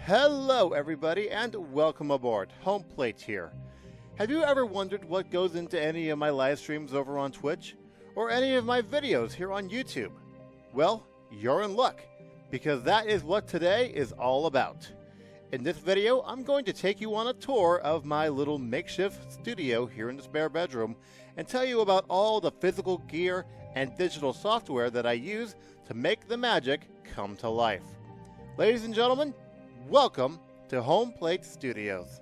Hello everybody and welcome aboard. HomePlate here. Have you ever wondered what goes into any of my live streams over on Twitch? Or any of my videos here on YouTube? Well, you're in luck, because that is what today is all about. In this video, I'm going to take you on a tour of my little makeshift studio here in the spare bedroom and tell you about all the physical gear and digital software that I use to make the magic come to life. Ladies and gentlemen, welcome to HomePlate Studios.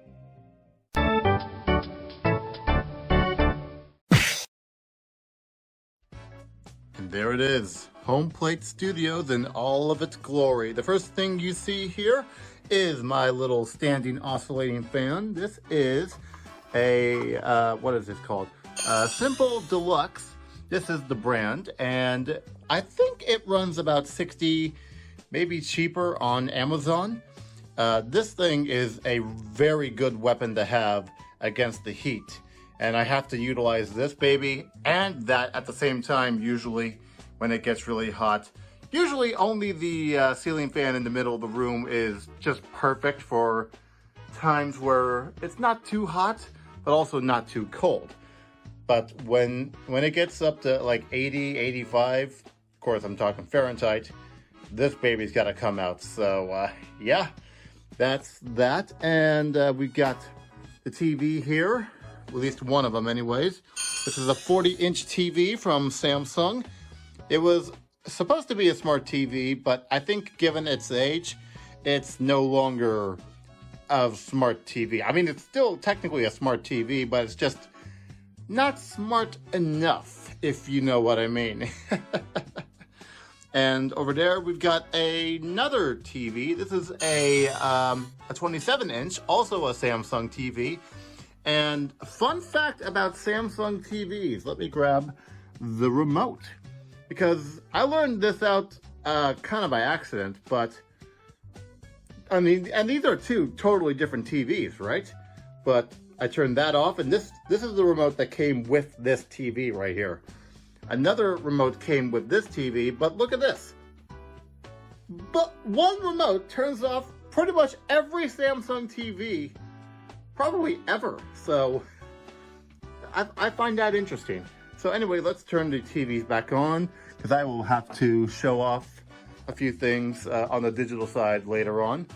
And there it is, HomePlate Studios in all of its glory. The first thing you see here is my little standing oscillating fan. This is a, what is this called? Simple Deluxe. This is the brand, and I think it runs about 60, maybe cheaper on Amazon. This thing is a very good weapon to have against the heat. And I have to utilize this baby and that at the same time, usually when it gets really hot. Usually only the ceiling fan in the middle of the room is just perfect for times where it's not too hot, but also not too cold. But when it gets up to like 80, 85, of course I'm talking Fahrenheit, this baby's got to come out. So yeah, that's that. And we've got the TV here, at least one of them anyways. This is a 40-inch TV from Samsung. It was supposed to be a smart TV, but I think given its age, it's no longer a smart TV. I mean, it's still technically a smart TV, but it's just not smart enough, if you know what I mean. And over there, we've got another TV. This is a 27-inch, also a Samsung TV. And fun fact about Samsung TVs, let me grab the remote. Because I learned this out kind of by accident, but I mean, and these are two totally different TVs, right? But I turned that off, and this is the remote that came with this TV right here. Another remote came with this TV, but look at this. But one remote turns off pretty much every Samsung TV, probably ever. So I find that interesting. So anyway, let's turn the TVs back on, because I will have to show off a few things on the digital side later on.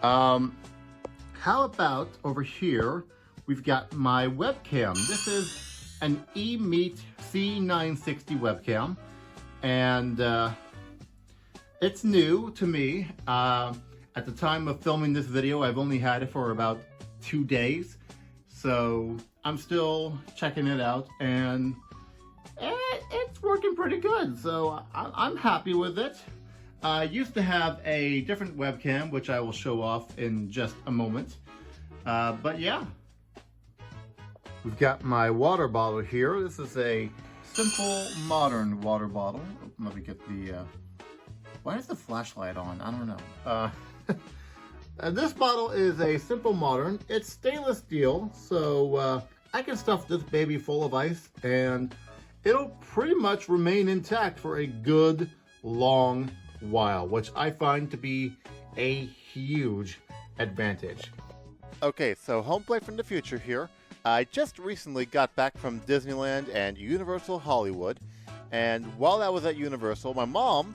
How about over here, we've got my webcam. This is an EMEET C960 webcam, and it's new to me. At the time of filming this video, I've only had it for about 2 days, so I'm still checking it out, and it's working pretty good, so I'm happy with it. I used to have a different webcam, which I will show off in just a moment, but yeah. We've got my water bottle here. This is a simple modern water bottle. Let me get the, why is the flashlight on? I don't know. This bottle is a simple modern. It's stainless steel, so I can stuff this baby full of ice and it'll pretty much remain intact for a good long while, which I find to be a huge advantage. Okay, so HomePlate from the future here. I just recently got back from Disneyland and Universal Hollywood, and while I was at Universal, my mom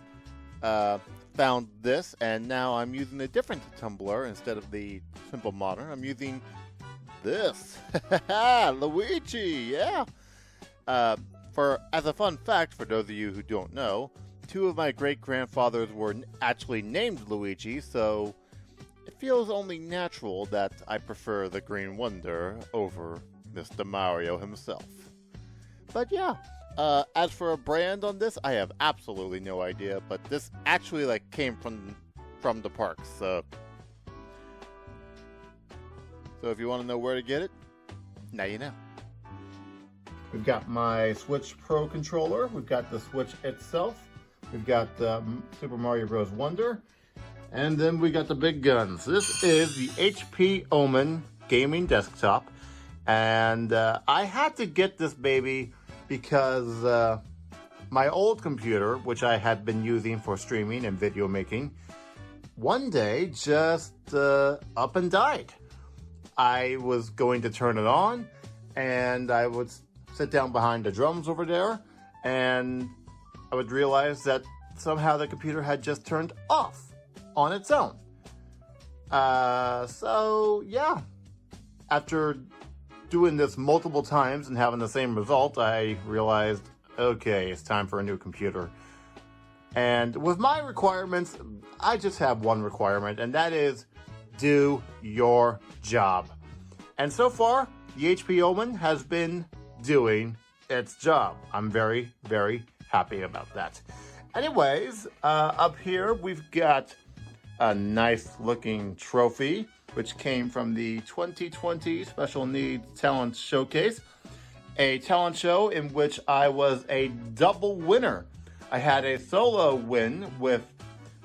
found this, and now I'm using a different tumbler instead of the simple modern. I'm using this. Luigi, yeah. As a fun fact, for those of you who don't know, 2 of my great-grandfathers were actually named Luigi, so it feels only natural that I prefer the Green Wonder over Mr. Mario himself. But yeah, as for a brand on this, I have absolutely no idea, but this actually like came from the parks, so if you want to know where to get it, now you know. We've got my Switch Pro controller, we've got the Switch itself, we've got Super Mario Bros. Wonder, and then we got the big guns. This is the HP OMEN gaming desktop, and I had to get this baby because my old computer, which I had been using for streaming and video making, one day just up and died. I was going to turn it on, and I would sit down behind the drums over there, and I would realize that somehow the computer had just turned off on its own. So yeah, after doing this multiple times and having the same result, I realized, okay, it's time for a new computer. And with my requirements, I just have one requirement, and that is do your job. And so far, the HP OMEN has been doing its job. I'm very, very happy about that. Anyways, up here we've got a nice looking trophy, which came from the 2020 Special Needs Talent Showcase, a talent show in which I was a double winner. I had a solo win with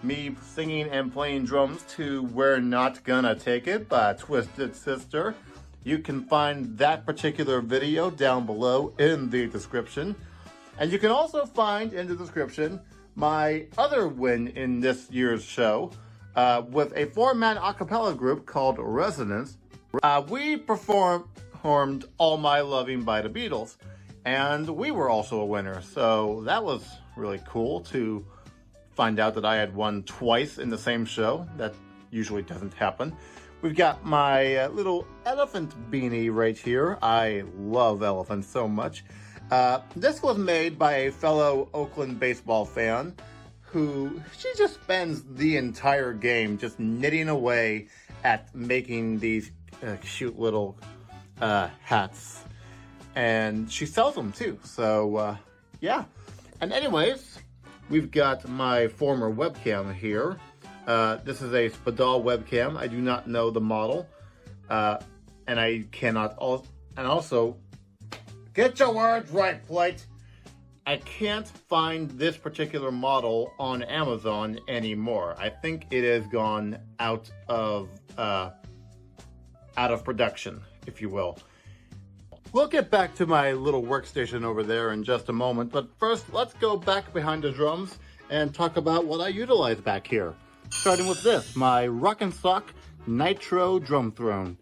me singing and playing drums to We're Not Gonna Take It by Twisted Sister. You can find that particular video down below in the description. And you can also find in the description my other win in this year's show with a 4-man a cappella group called Resonance. We performed All My Loving by the Beatles, and we were also a winner. So that was really cool to find out that I had won twice in the same show. That usually doesn't happen. We've got my little elephant beanie right here. I love elephants so much. This was made by a fellow Oakland baseball fan who, she just spends the entire game just knitting away at making these cute little hats. And she sells them too. So yeah. And anyways, we've got my former webcam here. This is a Spadal webcam. I do not know the model. And I cannot also, get your words right, Plate. I can't find this particular model on Amazon anymore. I think it has gone out of production, if you will. We'll get back to my little workstation over there in just a moment, but first let's go back behind the drums and talk about what I utilize back here. Starting with this, my ROC-N-SOC Nitro drum throne.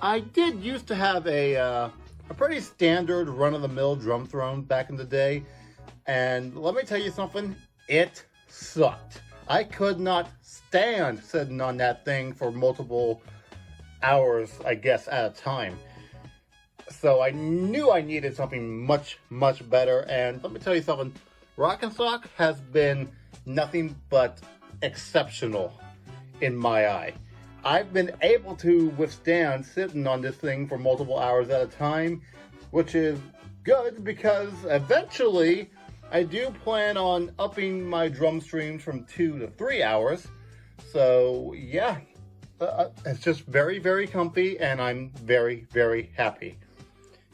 I did used to have a pretty standard run-of-the-mill drum throne back in the day, and let me tell you something, it sucked. I could not stand sitting on that thing for multiple hours, I guess, at a time. So I knew I needed something much, much better, and let me tell you something, ROC-N-SOC has been nothing but exceptional in my eye. I've been able to withstand sitting on this thing for multiple hours at a time, which is good because eventually I do plan on upping my drum streams from 2 to 3 hours. So yeah, it's just very, very comfy, and I'm very, very happy.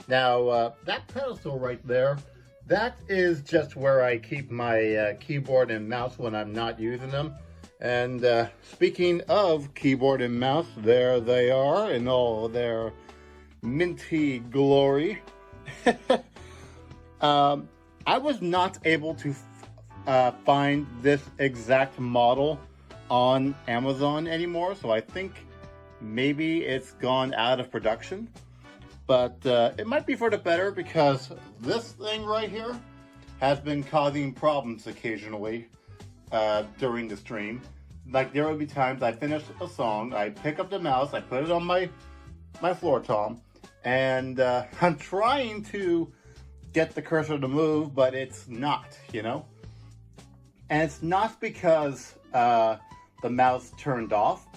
Now, that pedestal right there, that is just where I keep my keyboard and mouse when I'm not using them. And speaking of keyboard and mouse, there they are in all their minty glory. I was not able to find this exact model on Amazon anymore, so I think maybe it's gone out of production. But it might be for the better, because this thing right here has been causing problems occasionally during the stream. Like, there would be times I finish a song, I pick up the mouse, I put it on my floor tom, and I'm trying to get the cursor to move, but it's not, you know? And it's not because the mouse turned off,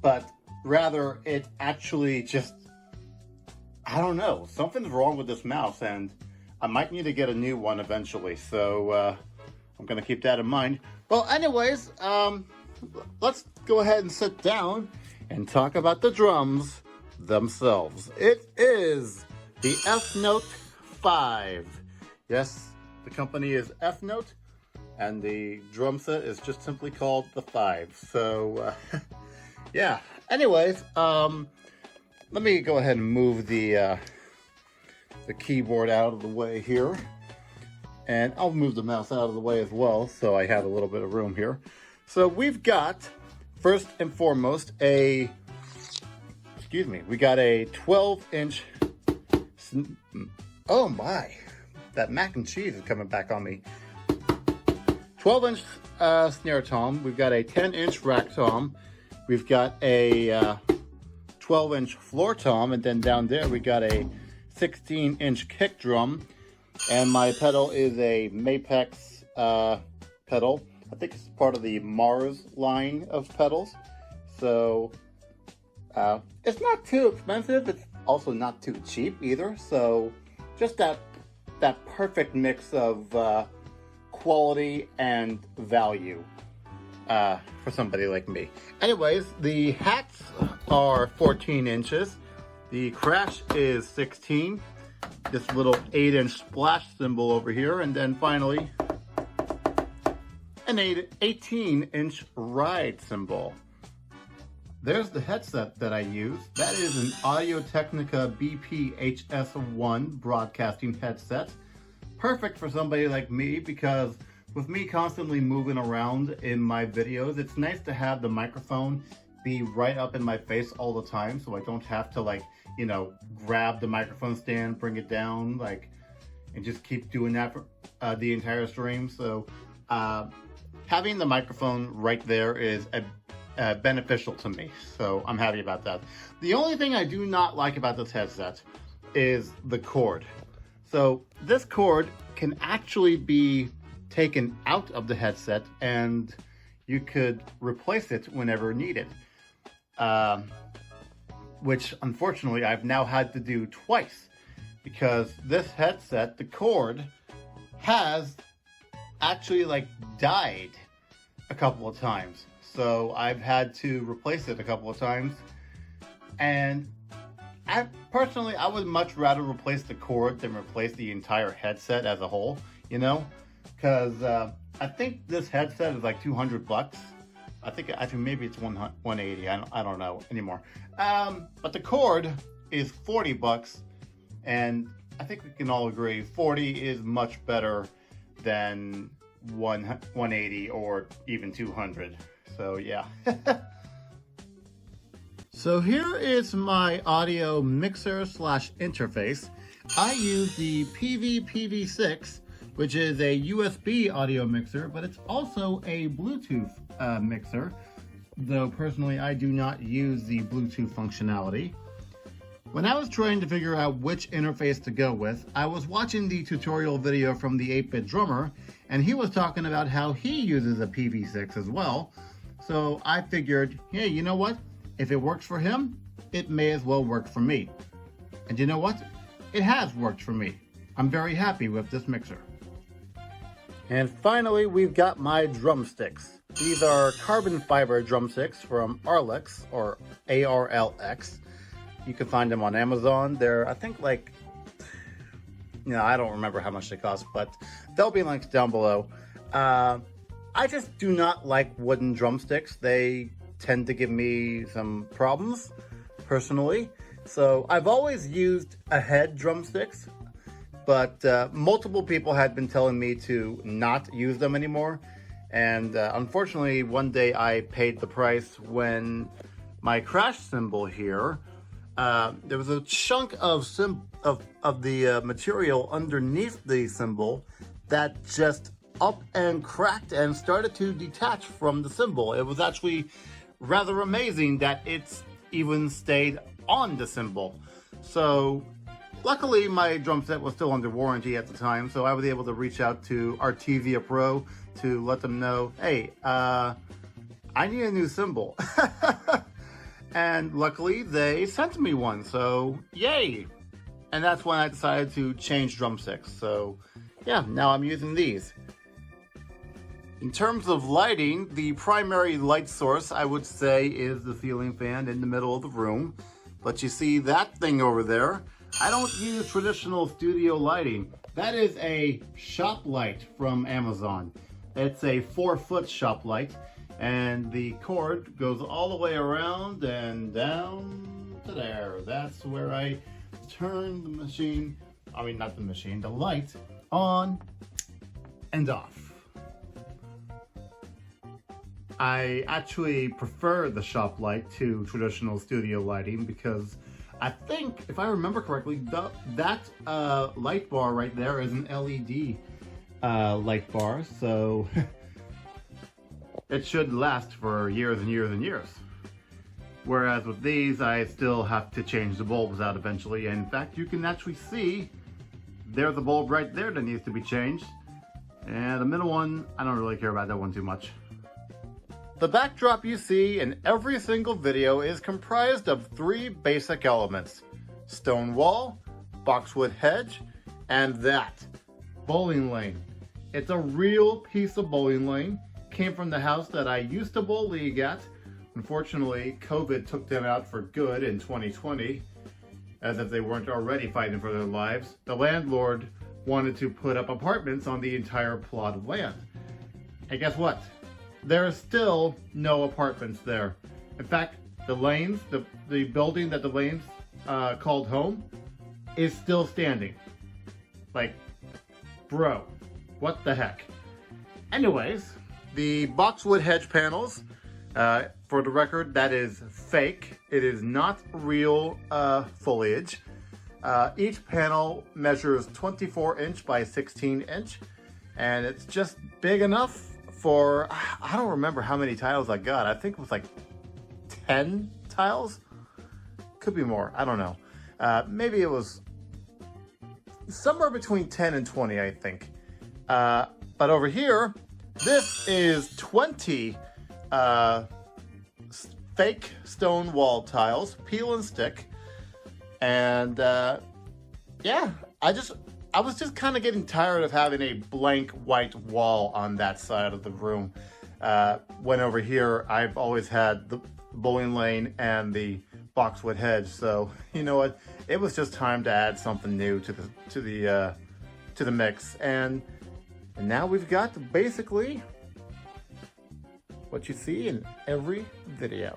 but rather it actually just, I don't know, something's wrong with this mouse, and I might need to get a new one eventually, so I'm gonna keep that in mind. Well, anyways, let's go ahead and sit down and talk about the drums themselves. It is the F-Note 5. Yes, the company is F-Note, and the drum set is just simply called the 5. So, yeah. Anyways, let me go ahead and move the keyboard out of the way here. And I'll move the mouse out of the way as well, so I have a little bit of room here. So we've got first and foremost, we got a 12-inch, oh my, that mac and cheese is coming back on me. 12-inch snare tom. We've got a 10-inch rack tom. We've got a 12-inch floor tom, and then down there we got a 16-inch kick drum. And my pedal is a Mapex pedal. I think it's part of the Mars line of pedals. So it's not too expensive. It's also not too cheap either. So just that perfect mix of quality and value for somebody like me. Anyways, the hats are 14 inches. The crash is 16. This little 8-inch splash cymbal over here, and then finally an 18-inch ride cymbal. There's the headset that I use. That is an Audio-Technica BPHS1 broadcasting headset. Perfect for somebody like me, because with me constantly moving around in my videos, it's nice to have the microphone be right up in my face all the time, so I don't have to, like, you know, grab the microphone stand, bring it down, like, and just keep doing that for the entire stream. So having the microphone right there is beneficial to me, so I'm happy about that. The only thing I do not like about this headset is the cord. So this cord can actually be taken out of the headset and you could replace it whenever needed. Which unfortunately I've now had to do twice, because this headset, the cord, has actually like died a couple of times. So I've had to replace it a couple of times, and I would much rather replace the cord than replace the entire headset as a whole, you know, because I think this headset is like 200 bucks. I think maybe it's 180. I don't know anymore. But the cord is 40 bucks, and I think we can all agree 40 is much better than 180 or even 200. So yeah. So here is my audio mixer slash interface. I use the Peavey PV6, which is a USB audio mixer, but it's also a Bluetooth mixer, though personally I do not use the Bluetooth functionality. When I was trying to figure out which interface to go with, I was watching the tutorial video from the 8-Bit Drummer, and he was talking about how he uses a PV6 as well. So I figured, hey, you know what? If it works for him, it may as well work for me. And you know what? It has worked for me. I'm very happy with this mixer. And finally, we've got my drumsticks. These are carbon fiber drumsticks from ARLX, or ARLX. You can find them on Amazon. They're, I think, like, you know, I don't remember how much they cost, but they'll be linked down below. I just do not like wooden drumsticks. They tend to give me some problems, personally. So I've always used a head drumsticks, but multiple people had been telling me to not use them anymore. And unfortunately, one day I paid the price when my crash cymbal here, there was a chunk of the material underneath the cymbal that just up and cracked and started to detach from the cymbal. It was actually rather amazing that it's even stayed on the cymbal. So luckily my drum set was still under warranty at the time, so I was able to reach out to Artevia Pro to let them know, hey, I need a new cymbal. And luckily they sent me one, so yay. And that's when I decided to change drumsticks. So yeah, now I'm using these. In terms of lighting, the primary light source, I would say, is the ceiling fan in the middle of the room. But you see that thing over there? I don't use traditional studio lighting. That is a Shoplight from Amazon. It's a 4-foot Shoplight, and the cord goes all the way around and down to there. That's where I turn the machine, I mean not the machine, the light on and off. I actually prefer the Shoplight to traditional studio lighting because I think, if I remember correctly, that light bar right there is an LED light bar, so it should last for years and years and years. Whereas with these, I still have to change the bulbs out eventually. And in fact, you can actually see there's a bulb right there that needs to be changed. And the middle one, I don't really care about that one too much. The backdrop you see in every single video is comprised of 3 basic elements: stone wall, boxwood hedge, and that bowling lane. It's a real piece of bowling lane. Came from the house that I used to bowl league at. Unfortunately, COVID took them out for good in 2020, as if they weren't already fighting for their lives. The landlord wanted to put up apartments on the entire plot of land. And guess what? There are still no apartments there. In fact, the lanes, the building that the lanes called home is still standing. Like, bro, what the heck? Anyways, the boxwood hedge panels, for the record, that is fake. It is not real foliage. Each panel measures 24-inch by 16-inch, and it's just big enough for, I don't remember how many tiles I got. I think it was like 10 tiles? Could be more, I don't know. Maybe it was somewhere between 10 and 20, I think. But over here, this is 20 fake stone wall tiles, peel and stick. And yeah, I was just kind of getting tired of having a blank white wall on that side of the room. When over here, I've always had the bowling lane and the boxwood hedge. So you know what? It was just time to add something new to the mix. And now we've got basically what you see in every video.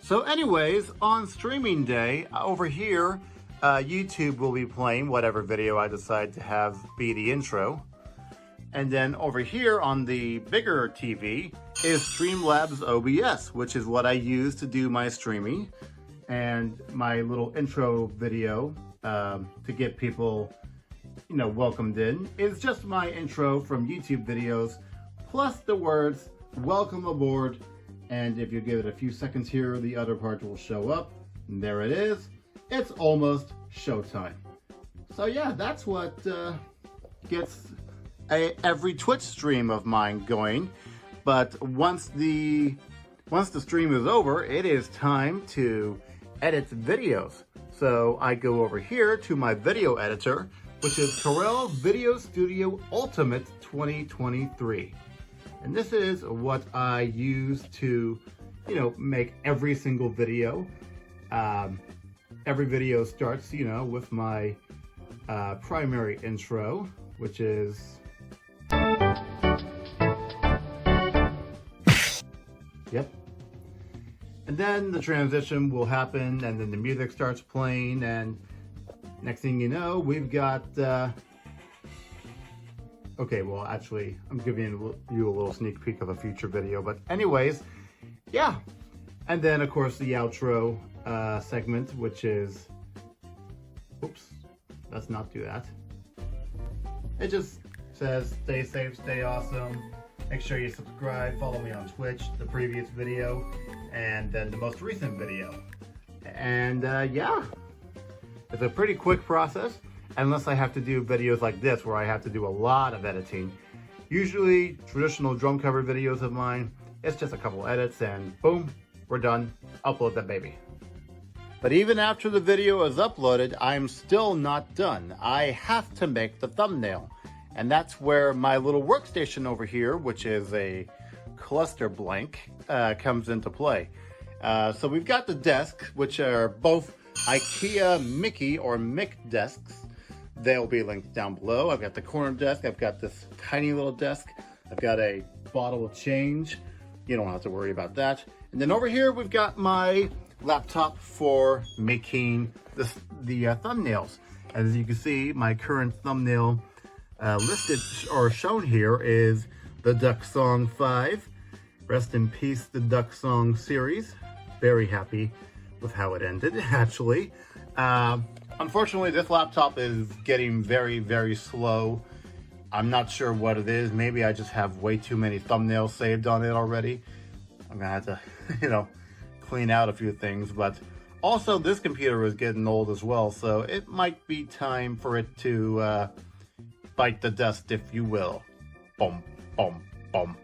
So anyways, on streaming day, over here, YouTube will be playing whatever video I decide to have be the intro. And then over here on the bigger TV is Streamlabs OBS, which is what I use to do my streaming. And my little intro video to get people, you know, welcomed in is just my intro from YouTube videos, plus the words, "Welcome aboard." And if you give it a few seconds here, the other part will show up. And there it is. It's almost showtime. So yeah, that's what gets every Twitch stream of mine going. But once the stream is over, it is time to edit videos. So I go over here to my video editor, which is Corel VideoStudio Ultimate 2023. And this is what I use to, you know, make every single video. Every video starts, you know, with my primary intro, which is... Yep. And then the transition will happen, and then the music starts playing, and next thing you know, we've got... Okay, well, actually, I'm giving you a little sneak peek of a future video, but anyways, yeah. And then, of course, the outro segment, which is... Oops, let's not do that. It just says, stay safe, stay awesome. Make sure you subscribe, follow me on Twitch, the previous video, and then the most recent video. And yeah, it's a pretty quick process. Unless I have to do videos like this where I have to do a lot of editing. Usually traditional drum cover videos of mine, it's just a couple edits and boom, we're done. Upload that baby. But even after the video is uploaded, I'm still not done. I have to make the thumbnail. And that's where my little workstation over here, which is a cluster blank, comes into play. So we've got the desks, which are both IKEA Mickey or Mick desks. They'll be linked down below. I've got the corner desk. I've got this tiny little desk. I've got a bottle of change. You don't have to worry about that. And then over here, we've got my laptop for making the thumbnails. As you can see, my current thumbnail listed or shown here is the Duck Song 5. Rest in peace, the Duck Song series. Very happy with how it ended, actually. Unfortunately, this laptop is getting very, very slow. I'm not sure what it is. Maybe I just have way too many thumbnails saved on it already. I'm gonna have to, clean out a few things, but also this computer is getting old as well, so it might be time for it to bite the dust, if you will. Boom, boom, boom.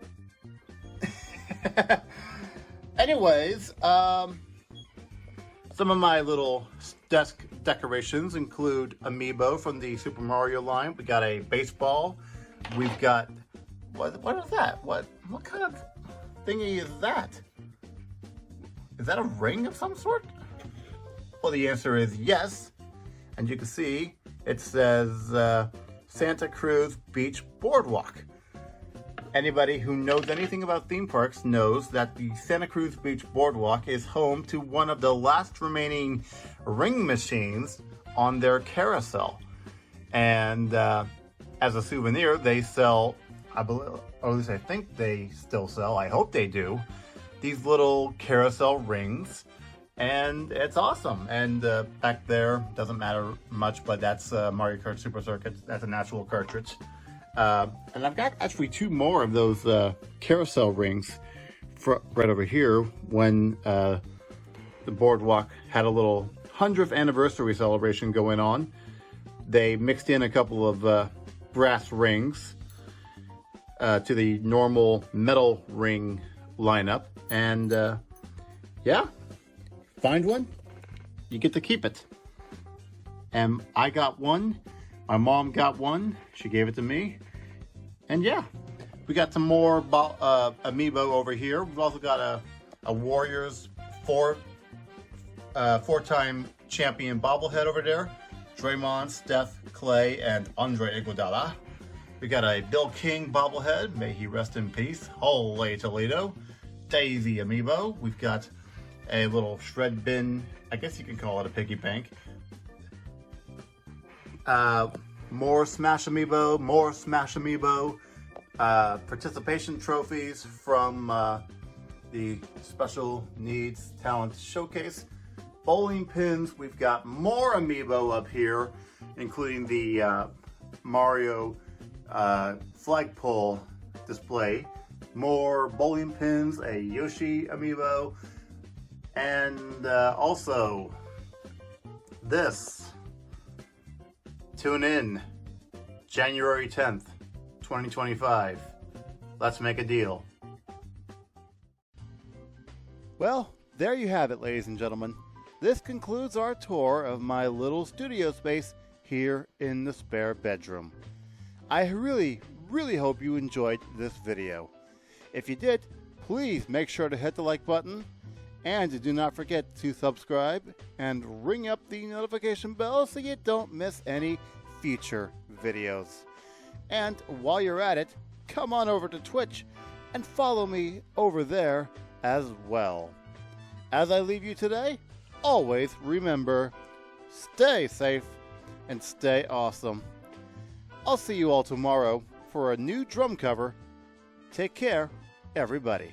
Anyways, some of my little desk decorations include Amiibo from the Super Mario line. We got a baseball. We've got, what is that? What kind of thingy is that? Is that a ring of some sort? Well, the answer is yes. And you can see it says Santa Cruz Beach Boardwalk. Anybody who knows anything about theme parks knows that the Santa Cruz Beach Boardwalk is home to one of the last remaining ring machines on their carousel. And as a souvenir, they sell, I believe, or at least I think they still sell, I hope they do, these little carousel rings. And it's awesome. And back there, doesn't matter much, but that's Mario Kart Super Circuit. That's an actual cartridge. And I've got actually two more of those carousel rings right over here when the boardwalk had a little 100th anniversary celebration going on. They mixed in a couple of brass rings to the normal metal ring lineup. And yeah, find one, you get to keep it. And I got one. My mom got one. She gave it to me. And yeah, we got some more Amiibo over here. We've also got a Warriors four-time champion bobblehead over there. Draymond, Steph, Clay, and Andre Iguodala. We got a Bill King bobblehead. May he rest in peace. Holy Toledo. Daisy Amiibo. We've got a little shred bin. I guess you can call it a piggy bank. More Smash Amiibo, more Smash Amiibo, participation trophies from the Special Needs Talent Showcase, bowling pins. We've got more Amiibo up here, including the Mario flagpole display, more bowling pins, a Yoshi Amiibo, and also this. Tune in January 10th, 2025. Let's make a deal. Well, there you have it, ladies and gentlemen. This concludes our tour of my little studio space here in the spare bedroom. I really, really hope you enjoyed this video. If you did, please make sure to hit the like button. And do not forget to subscribe and ring up the notification bell so you don't miss any future videos. And while you're at it, come on over to Twitch and follow me over there as well. As I leave you today, always remember, stay safe and stay awesome. I'll see you all tomorrow for a new drum cover. Take care, everybody.